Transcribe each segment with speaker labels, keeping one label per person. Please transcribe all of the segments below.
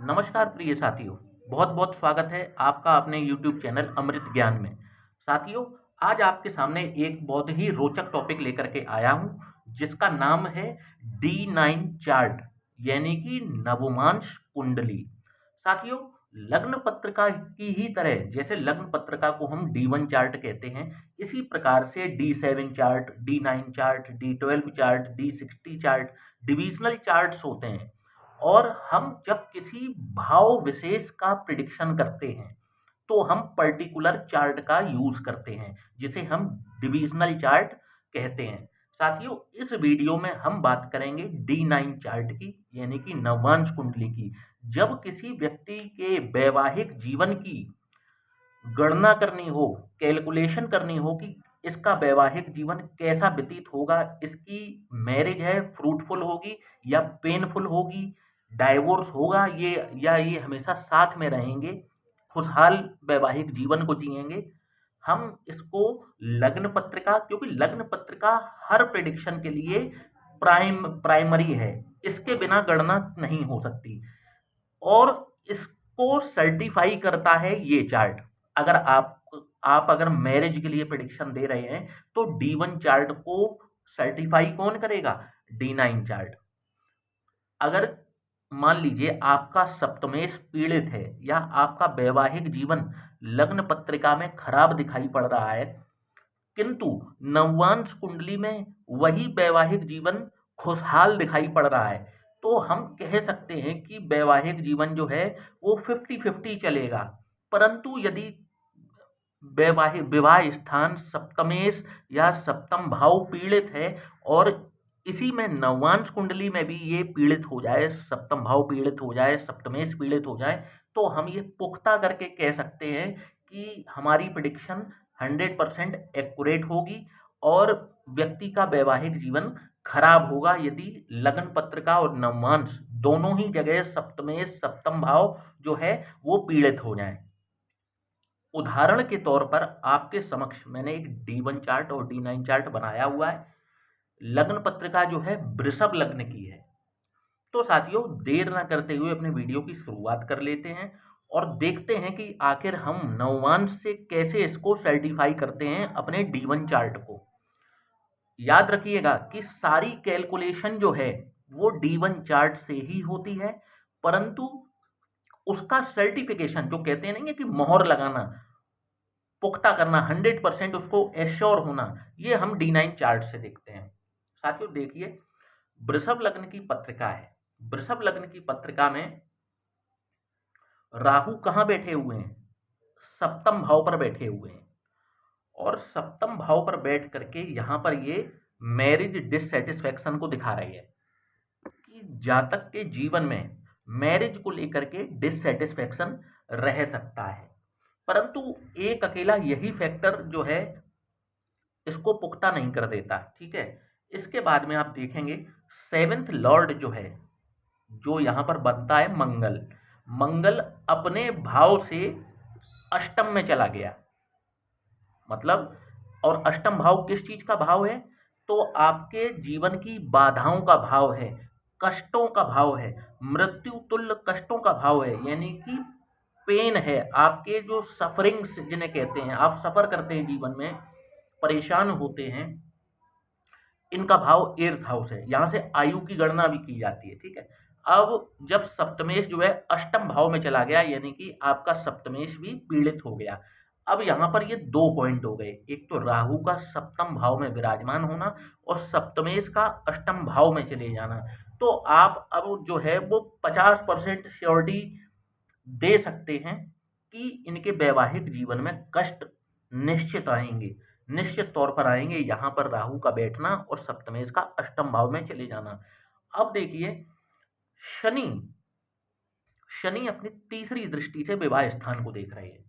Speaker 1: नमस्कार प्रिय साथियों, बहुत बहुत स्वागत है आपका अपने YouTube चैनल अमृत ज्ञान में। साथियों, आज आपके सामने एक बहुत ही रोचक टॉपिक लेकर के आया हूँ, जिसका नाम है D9 चार्ट, यानी कि नवमांश कुंडली। साथियों, लग्न पत्रिका की ही तरह जैसे लग्न पत्रिका को हम D1 चार्ट कहते हैं, इसी प्रकार से D7 chart, D9 chart, D12 chart, D60 chart, divisional charts होते हैं। और हम जब किसी भाव विशेष का प्रिडिक्शन करते हैं तो हम पर्टिकुलर चार्ट का यूज करते हैं, जिसे हम डिविजनल चार्ट कहते हैं। साथियों, इस वीडियो में हम बात करेंगे D9 चार्ट की, यानी कि नवांश कुंडली की। जब किसी व्यक्ति के वैवाहिक जीवन की गणना करनी हो, कैलकुलेशन करनी हो कि इसका वैवाहिक जीवन कैसा व्यतीत होगा, इसकी मैरिज है फ्रूटफुल होगी या पेनफुल होगी, डाइवोर्स होगा ये या ये हमेशा साथ में रहेंगे, खुशहाल वैवाहिक जीवन को जिएंगे, हम इसको लग्न पत्रिका, क्योंकि लग्न पत्रिका हर प्रेडिक्शन के लिए प्राइमरी है, इसके बिना गणना नहीं हो सकती। और इसको सर्टिफाई करता है ये चार्ट। अगर आप अगर मैरिज के लिए प्रेडिक्शन दे रहे हैं तो D1 चार्ट को सर्टिफाई कौन करेगा? D9 chart. अगर मान लीजिए आपका सप्तमेश पीड़ित है या आपका वैवाहिक जीवन लग्न पत्रिका में खराब दिखाई पड़ रहा है, किंतु नवांश कुंडली में वही वैवाहिक जीवन खुशहाल दिखाई पड़ रहा है, तो हम कह सकते हैं कि वैवाहिक जीवन जो है वो 50-50 चलेगा। परंतु यदि वैवाहिक विवाह स्थान सप्तमेश या सप्तम भाव पीड़ित है और इसी में नवांश कुंडली में भी ये पीड़ित हो जाए, सप्तम भाव पीड़ित हो जाए, सप्तमेश पीड़ित हो जाए, तो हम ये पुख्ता करके कह सकते हैं कि हमारी प्रिडिक्शन 100% एक्यूरेट होगी और व्यक्ति का वैवाहिक जीवन खराब होगा यदि लग्न पत्रिका और नवांश दोनों ही जगह सप्तमेश सप्तम भाव जो है वो पीड़ित हो जाए। उदाहरण के तौर पर आपके समक्ष मैंने एक D1 चार्ट और D9 चार्ट बनाया हुआ है। लग्न पत्रिका जो है वृषभ लग्न की है। तो साथियों, देर ना करते हुए अपने वीडियो की शुरुआत कर लेते हैं और देखते हैं कि आखिर हम नवमांश से कैसे इसको सर्टिफाई करते हैं अपने D1 चार्ट को। याद रखिएगा कि सारी कैलकुलेशन जो है वो D1 चार्ट से ही होती है, परंतु उसका सर्टिफिकेशन जो कहते हैं ना कि मोहर लगाना, पुख्ता करना, 100% उसको एश्योर होना, ये हम D9 चार्ट से देखते हैं। साथियों देखिए, वृषभ लग्न की पत्रिका है। वृषभ लग्न की पत्रिका में राहु कहाँ बैठे हुए हैं? सप्तम भाव पर बैठे हुए हैं। और सप्तम भाव पर बैठ करके यहाँ पर ये मैरिज डिससेटिस्फैक्शन को दिखा रही है कि जातक के जीवन में मैरिज को लेकर के डिससेटिस्फैक्शन रह सकता है। परंतु एक अकेला यही फैक्टर जो है इसको पुख्ता नहीं कर देता, ठीक है। इसके बाद में आप देखेंगे सेवेंथ लॉर्ड जो है, जो यहाँ पर बनता है मंगल। मंगल अपने भाव से अष्टम में चला गया, मतलब, और अष्टम भाव किस चीज का भाव है? तो आपके जीवन की बाधाओं का भाव है, कष्टों का भाव है, मृत्यु तुल्य कष्टों का भाव है, यानी कि पेन है, आपके जो सफरिंग्स जिन्हें कहते हैं, आप सफर करते हैं जीवन में, परेशान होते हैं, इनका भाव एर्थ हाउस है। यहाँ से आयु की गणना भी की जाती है, ठीक है। अब जब सप्तमेश जो है अष्टम भाव में चला गया, यानी कि आपका सप्तमेश भी पीड़ित हो गया। अब यहाँ पर ये दो पॉइंट हो गए, एक तो राहु का सप्तम भाव में विराजमान होना और सप्तमेश का अष्टम भाव में चले जाना। तो आप अब जो है वो 50% श्योरिटी दे सकते हैं कि इनके वैवाहिक जीवन में कष्ट निश्चित आएंगे, निश्चित तौर पर आएंगे, यहाँ पर राहु का बैठना और सप्तमेश का अष्टम भाव में चले जाना। अब देखिए, शनि शनि अपनी तीसरी दृष्टि से विवाह स्थान को देख रहे हैं।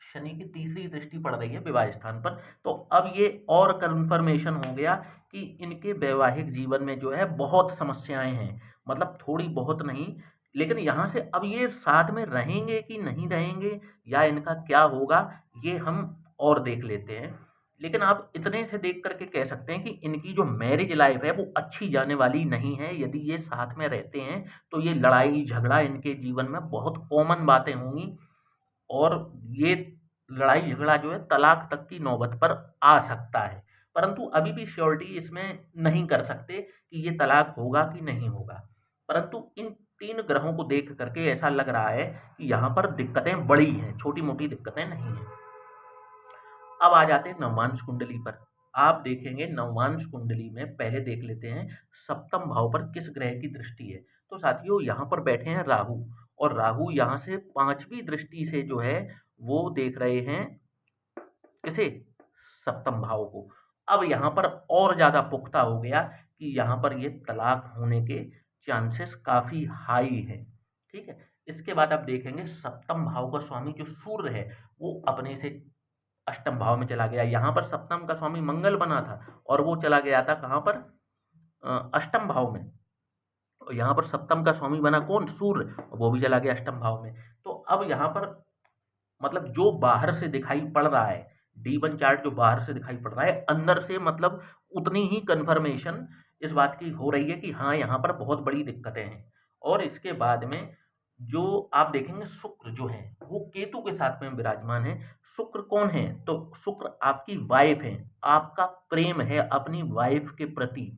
Speaker 1: शनि की तीसरी दृष्टि पड़ रही है विवाह स्थान पर, तो अब ये और कंफर्मेशन हो गया कि इनके वैवाहिक जीवन में जो है बहुत समस्याएं हैं, मतलब थोड़ी बहुत नहीं, लेकिन यहाँ से अब ये साथ में रहेंगे कि नहीं रहेंगे या इनका क्या होगा, ये हम और देख लेते हैं। लेकिन आप इतने से देख करके कह सकते हैं कि इनकी जो मैरिज लाइफ है वो अच्छी जाने वाली नहीं है। यदि ये साथ में रहते हैं तो ये लड़ाई झगड़ा इनके जीवन में बहुत कॉमन बातें होंगी और ये लड़ाई झगड़ा जो है तलाक तक की नौबत पर आ सकता है। परंतु अभी भी श्योरिटी इसमें नहीं कर सकते कि ये तलाक होगा कि नहीं होगा। परंतु इन 3 ग्रहों को देख करके ऐसा लग रहा है कि यहाँ पर दिक्कतें बड़ी हैं, छोटी-मोटी दिक्कतें नहीं हैं। अब आ जाते हैं नवमांश कुंडली पर। आप देखेंगे नवमांश कुंडली में पहले देख लेते हैं सप्तम भाव पर किस ग्रह की दृष्टि है। तो साथियों यहाँ पर बैठे हैं राहु और राहु यहाँ से 5वीं दृष्टि से जो है वो देख रहे हैं किसे? सप्तम भाव को। अब यहाँ पर और ज़्यादा पुख्ता हो गया कि यहाँ पर ये तलाक होने के चांसेस काफ़ी हाई है। ठीक है? इसके बाद आप देखेंगे सप्तम भाव का स्वामी जो सूर्य है वो अपने से अष्टम भाव में चला गया। यहाँ पर सप्तम का स्वामी मंगल बना था और वो चला गया था कहाँ पर? अष्टम भाव में। और यहाँ पर सप्तम का स्वामी बना कौन? सूर्य, वो भी चला गया अष्टम भाव में। तो अब यहाँ पर मतलब जो बाहर से दिखाई पड़ रहा है, D1 चार्ट जो बाहर से दिखाई पड़ रहा है, अंदर से मतलब उतनी ही कन्फर्मेशन इस बात की हो रही है कि हाँ, यहाँ पर बहुत बड़ी दिक्कतें हैं। और इसके बाद में जो आप देखेंगे शुक्र जो है वो केतु के साथ में विराजमान है। शुक्र कौन है? तो शुक्र आपकी वाइफ है, आपका प्रेम है अपनी वाइफ के प्रति।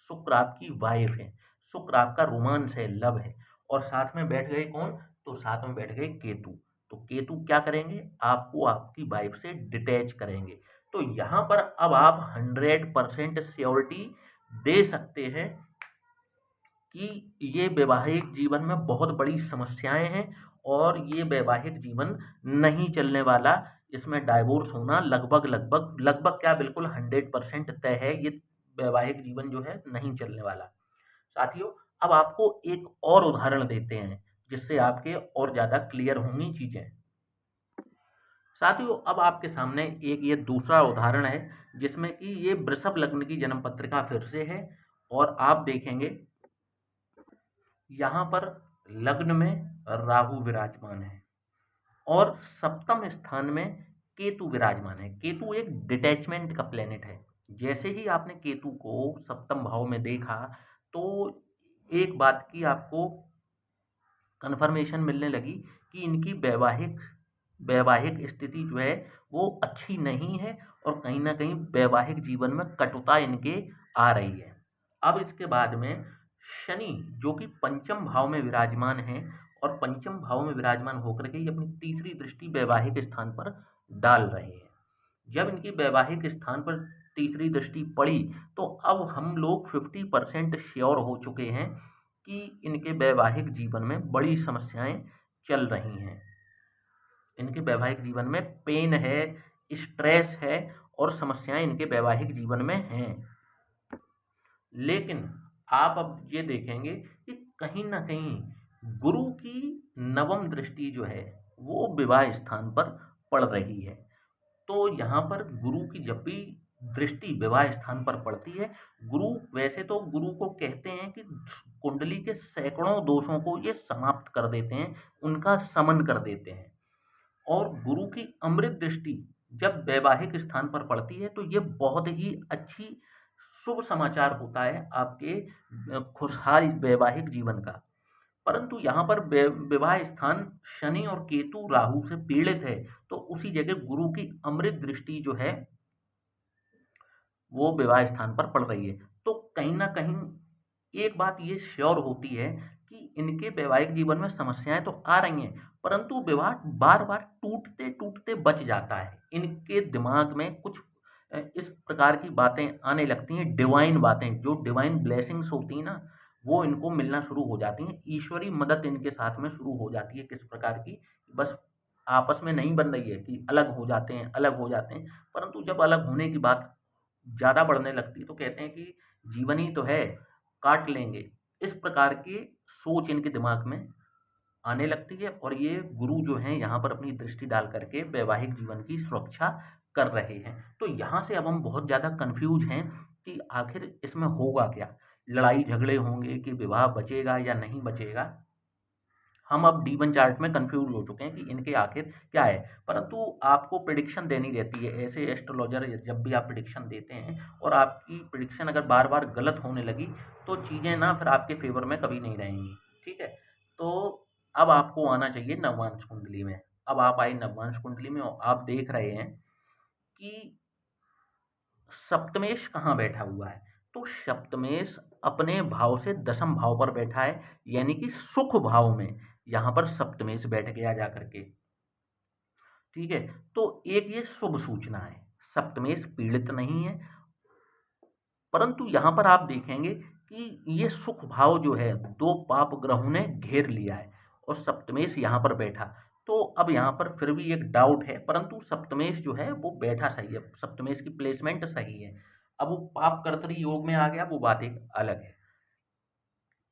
Speaker 1: शुक्र आपकी वाइफ है, शुक्र आपका रोमांस है, लव है। और साथ में बैठ गए कौन? तो साथ में बैठ गए केतु। तो केतु क्या करेंगे? आपको आपकी वाइफ से डिटैच करेंगे। तो यहाँ पर अब आप 100% श्योरिटी दे सकते हैं कि ये वैवाहिक जीवन में बहुत बड़ी समस्याएं हैं और ये वैवाहिक जीवन नहीं चलने वाला। इसमें डाइवोर्स होना लगभग लगभग लगभग क्या बिल्कुल 100% तय है। ये वैवाहिक जीवन जो है नहीं चलने वाला। साथियों अब आपको एक और उदाहरण देते हैं जिससे आपके और ज़्यादा क्लियर होंगी चीज़ें। साथियों अब आपके सामने एक ये दूसरा उदाहरण है जिसमें कि ये वृषभ लग्न की जन्म पत्रिका फिर से है और आप देखेंगे यहाँ पर लग्न में राहु विराजमान है और सप्तम स्थान में केतु विराजमान है। केतु एक डिटैचमेंट का प्लेनेट है। जैसे ही आपने केतु को सप्तम भाव में देखा तो एक बात की आपको कन्फर्मेशन मिलने लगी कि इनकी वैवाहिक वैवाहिक स्थिति जो है वो अच्छी नहीं है और कहीं न कहीं वैवाहिक जीवन में कटुता इनके आ रही है। अब इसके बाद में शनि जो कि पंचम भाव में विराजमान है और पंचम भाव में विराजमान होकर के ये अपनी तीसरी दृष्टि वैवाहिक स्थान पर डाल रहे हैं। जब इनकी वैवाहिक स्थान पर तीसरी दृष्टि पड़ी तो अब हम लोग 50% श्योर हो चुके हैं कि इनके वैवाहिक जीवन में बड़ी समस्याएं चल रही हैं। इनके वैवाहिक जीवन में पेन है, स्ट्रेस है और समस्याएं इनके वैवाहिक जीवन में हैं। लेकिन आप अब ये देखेंगे कि कहीं न कहीं गुरु की नवम दृष्टि जो है वो विवाह स्थान पर पड़ रही है। तो यहाँ पर गुरु की जब भी दृष्टि विवाह स्थान पर पड़ती है, गुरु वैसे तो गुरु को कहते हैं कि कुंडली के सैकड़ों दोषों को ये समाप्त कर देते हैं, उनका शमन कर देते हैं। और गुरु की अमृत दृष्टि जब वैवाहिक स्थान पर पड़ती है तो ये बहुत ही अच्छी शुभ समाचार होता है आपके खुशहाल वैवाहिक जीवन का। परंतु यहाँ पर विवाह स्थान शनि और केतु राहु से पीड़ित है तो उसी जगह गुरु की अमृत दृष्टि जो है वो विवाह स्थान पर पड़ रही है। तो कहीं न कहीं एक बात ये श्योर होती है कि इनके वैवाहिक जीवन में समस्याएँ तो आ रही हैं, परंतु विवाह बार-बार टूटते-टूटते बच जाता है। इनके दिमाग में कुछ इस प्रकार की बातें आने लगती हैं, डिवाइन बातें, जो डिवाइन ब्लेसिंग्स होती हैं ना, वो इनको मिलना शुरू हो जाती हैं। ईश्वरीय मदद इनके साथ में शुरू हो जाती है किस प्रकार की, बस आपस में नहीं बन रही है कि अलग हो जाते हैं, अलग हो जाते हैं। परंतु जब अलग होने की बात ज़्यादा बढ़ने लगती है तो कहते हैं कि जीवन ही तो है, काट लेंगे। इस प्रकार की सोच इनके दिमाग में आने लगती है और ये गुरु जो हैं यहाँ पर अपनी दृष्टि डाल करके वैवाहिक जीवन की सुरक्षा कर रहे हैं। तो यहाँ से अब हम बहुत ज़्यादा कन्फ्यूज़ हैं कि आखिर इसमें होगा क्या? लड़ाई झगड़े होंगे कि विवाह बचेगा या नहीं बचेगा? हम अब D1 चार्ट में कंफ्यूज हो चुके हैं कि इनके आखिर क्या है। परंतु आपको प्रिडिक्शन देनी रहती है, ऐसे एस्ट्रोलॉजर जब भी आप प्रिडिक्शन देते हैं और आपकी प्रिडिक्शन अगर बार बार गलत होने लगी तो चीज़ें ना फिर आपके फेवर में कभी नहीं रहेंगी। ठीक है, तो अब आपको आना चाहिए नववांश कुंडली में। अब आप आए नववांश कुंडली में और आप देख रहे हैं कि सप्तमेश कहाँ बैठा हुआ है। तो सप्तमेश अपने भाव से दसम भाव पर बैठा है, यानी कि सुख भाव में यहाँ पर सप्तमेश बैठ गया जा करके। ठीक है, तो एक ये शुभ सूचना है, सप्तमेश पीड़ित नहीं है। परंतु यहाँ पर आप देखेंगे कि ये सुख भाव जो है दो पाप ग्रहों ने घेर लिया है और सप्तमेश यहाँ पर बैठा। तो अब यहाँ पर फिर भी एक डाउट है, परंतु सप्तमेश जो है वो बैठा सही है, सप्तमेश की प्लेसमेंट सही है। अब वो पाप कर्तरी योग में आ गया, वो बात एक अलग है।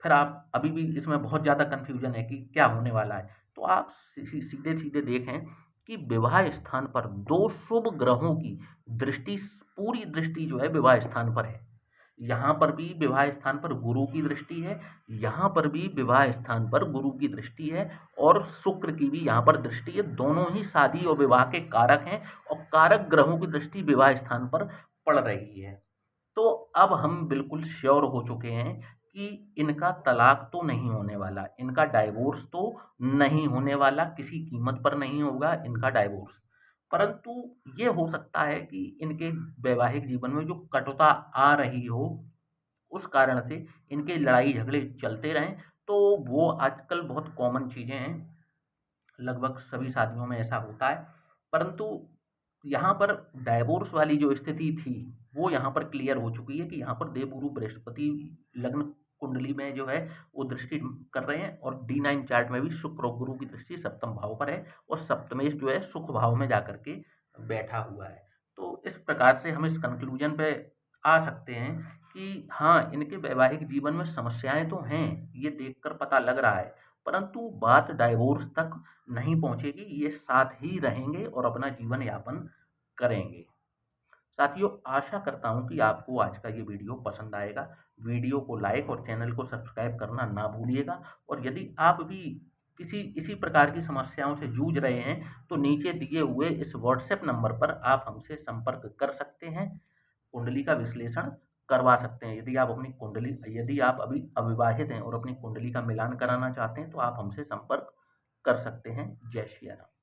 Speaker 1: फिर आप अभी भी इसमें बहुत ज़्यादा कन्फ्यूजन है कि क्या होने वाला है। तो आप सीधे सीधे देखें कि विवाह स्थान पर दो शुभ ग्रहों की दृष्टि, पूरी दृष्टि जो है विवाह स्थान पर है। यहाँ पर भी विवाह स्थान पर गुरु की दृष्टि है, यहाँ पर भी विवाह स्थान पर गुरु की दृष्टि है और शुक्र की भी यहाँ पर दृष्टि है। दोनों ही शादी और विवाह के कारक हैं और कारक ग्रहों की दृष्टि विवाह स्थान पर पड़ रही है। तो अब हम बिल्कुल श्योर हो चुके हैं कि इनका तलाक तो नहीं होने वाला, इनका डाइवोर्स तो नहीं होने वाला, किसी कीमत पर नहीं होगा इनका डाइवोर्स। परंतु ये हो सकता है कि इनके वैवाहिक जीवन में जो कटुता आ रही हो, उस कारण से इनके लड़ाई झगड़े चलते रहें। तो वो आजकल बहुत कॉमन चीज़ें हैं, लगभग सभी शादियों में ऐसा होता है। परंतु यहाँ पर डाइवोर्स वाली जो स्थिति थी, वो यहाँ पर क्लियर हो चुकी है कि यहाँ पर देवगुरु बृहस्पति लग्न कुंडली में जो है वो दृष्टि कर रहे हैं और D9 चार्ट में भी शुक्र और गुरु की दृष्टि सप्तम भाव पर है और सप्तमेश जो है सुख भाव में जाकर के बैठा हुआ है। तो इस प्रकार से हम इस कंक्लूजन पे आ सकते हैं कि हाँ, इनके वैवाहिक जीवन में समस्याएं तो हैं, ये देखकर पता लग रहा है। परंतु बात डाइवोर्स तक नहीं पहुंचेगी, ये साथ ही रहेंगे और अपना जीवन यापन करेंगे। साथियों, आशा करता हूं कि आपको आज का ये वीडियो पसंद आएगा। वीडियो को लाइक और चैनल को सब्सक्राइब करना ना भूलिएगा और यदि आप भी किसी इसी प्रकार की समस्याओं से जूझ रहे हैं तो नीचे दिए हुए इस व्हाट्सएप नंबर पर आप हमसे संपर्क कर सकते हैं, कुंडली का विश्लेषण करवा सकते हैं। यदि आप अभी अविवाहित हैं और अपनी कुंडली का मिलान कराना चाहते हैं तो आप हमसे संपर्क कर सकते हैं। जय श्री राम।